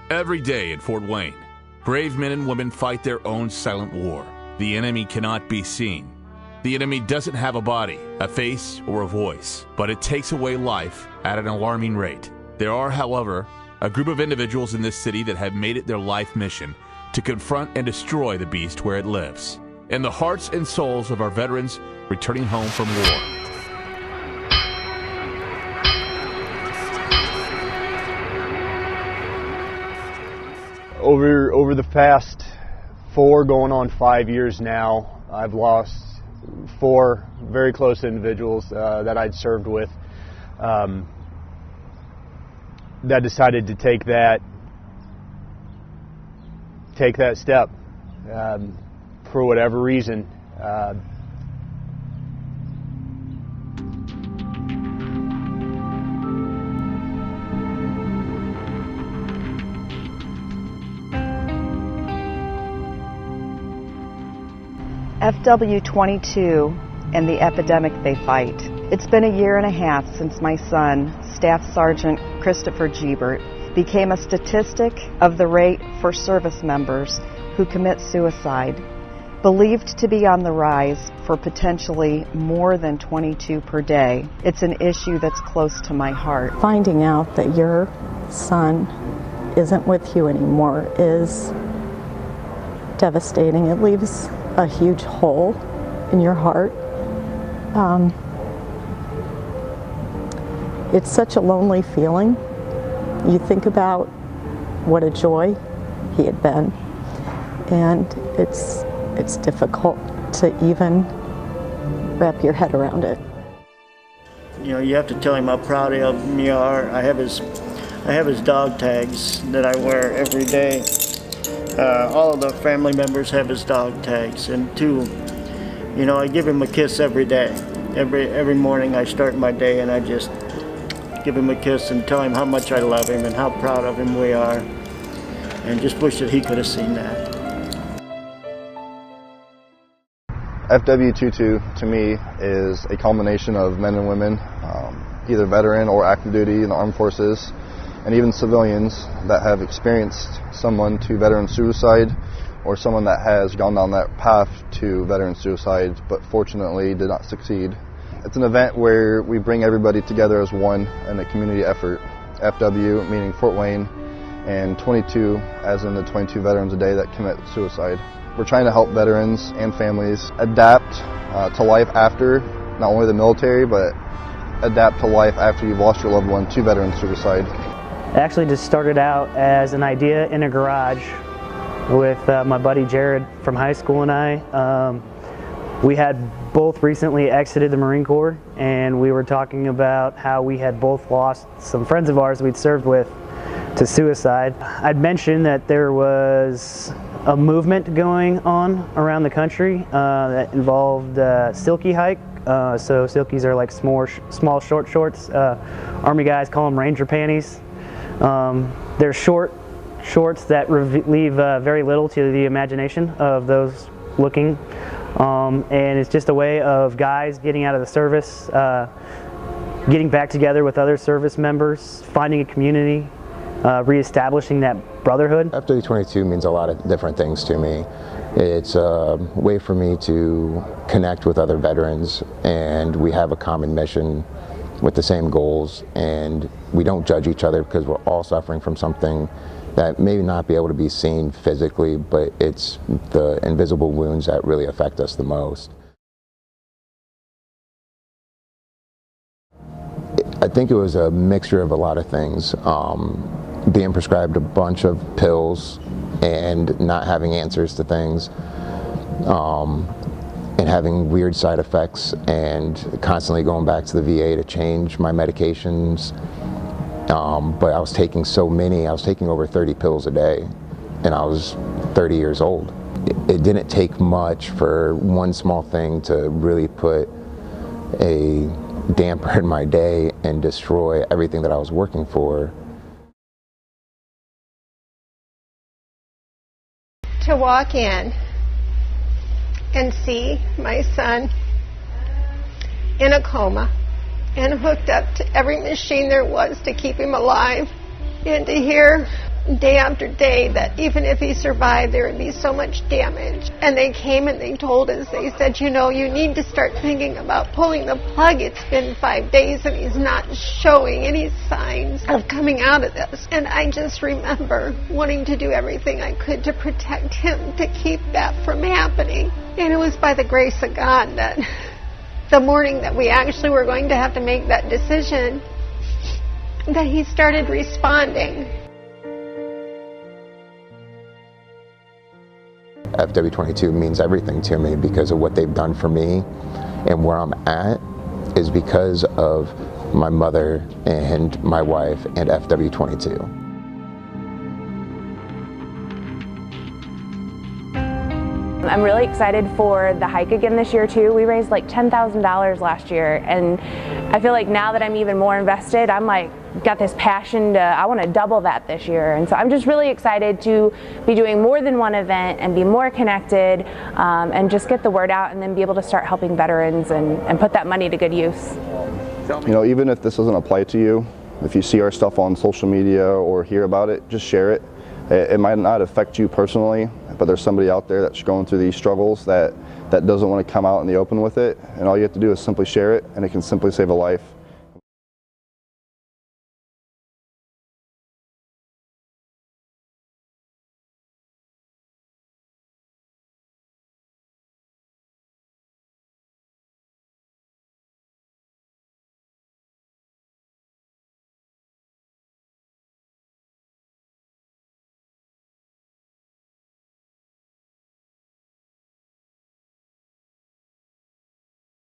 Every day in Fort Wayne, brave men and women fight their own silent war. The enemy cannot be seen. The enemy doesn't have a body, a face, or a voice, but it takes away life at an alarming rate. There are, however, a group of individuals in this city that have made it their life mission to confront and destroy the beast where it lives, in the hearts and souls of our veterans returning home from war. Over the past 4 going on 5 years now, I've lost 4 very close individuals that I'd served with that decided to take that step for whatever reason. FW22 and the epidemic they fight. It's been 1.5 years since my son, Staff Sergeant Christopher Gebert, became a statistic of the rate for service members who commit suicide, believed to be on the rise for potentially more than 22 per day. It's an issue that's close to my heart. Finding out that your son isn't with you anymore is devastating. It leaves a huge hole in your heart. It's such a lonely feeling. You think about what a joy he had been, and it's difficult to even wrap your head around it. You know, you have to tell him how proud of him you are. I have his dog tags that I wear every day. All of the family members have his dog tags, and 2, you know, I give him a kiss every day. Every morning I start my day and I just give him a kiss and tell him how much I love him and how proud of him we are, and just wish that he could have seen that. FW22 to me is a culmination of men and women, either veteran or active duty in the armed forces, and even civilians that have experienced someone to veteran suicide or someone that has gone down that path to veteran suicide but fortunately did not succeed. It's an event where we bring everybody together as one in a community effort. FW meaning Fort Wayne, and 22 as in the 22 veterans a day that commit suicide. We're trying to help veterans and families adapt to life after not only the military, but adapt to life after you've lost your loved one to veteran suicide. It actually just started out as an idea in a garage with my buddy Jared from high school and I. We had both recently exited the Marine Corps, and we were talking about how we had both lost some friends of ours we'd served with to suicide. I'd mentioned that there was a movement going on around the country that involved silky hike. So silkies are like small short shorts. Army guys call them ranger panties. They're short shorts that leave very little to the imagination of those looking. And it's just a way of guys getting out of the service, getting back together with other service members, finding a community, reestablishing that brotherhood. FW22 means a lot of different things to me. It's a way for me to connect with other veterans, and we have a common mission with the same goals, and we don't judge each other because we're all suffering from something that may not be able to be seen physically, but it's the invisible wounds that really affect us the most. I think it was a mixture of a lot of things. Being prescribed a bunch of pills and not having answers to things, and having weird side effects, and constantly going back to the VA to change my medications. But I was taking so many, I was taking over 30 pills a day, and I was 30 years old. It didn't take much for one small thing to really put a damper in my day and destroy everything that I was working for. To walk in and see my son in a coma and hooked up to every machine there was to keep him alive, and to hear day after day that even if he survived, there would be so much damage. And they came and they told us, they said, you know, you need to start thinking about pulling the plug. It's been 5 days and he's not showing any signs of coming out of this. And I just remember wanting to do everything I could to protect him, to keep that from happening. And it was by the grace of God that the morning that we actually were going to have to make that decision, that he started responding. FW22 means everything to me because of what they've done for me, and where I'm at is because of my mother and my wife and FW22. I'm really excited for the hike again this year too. We raised like $10,000 last year, and I feel like now that I'm even more invested, I'm like got this passion to, I want to double that this year. And so I'm just really excited to be doing more than one event and be more connected, and just get the word out and then be able to start helping veterans and put that money to good use. You know, even if this doesn't apply to you, if you see our stuff on social media or hear about it, just share it. It might not affect you personally, but there's somebody out there that's going through these struggles that doesn't want to come out in the open with it, and all you have to do is simply share it, and it can simply save a life.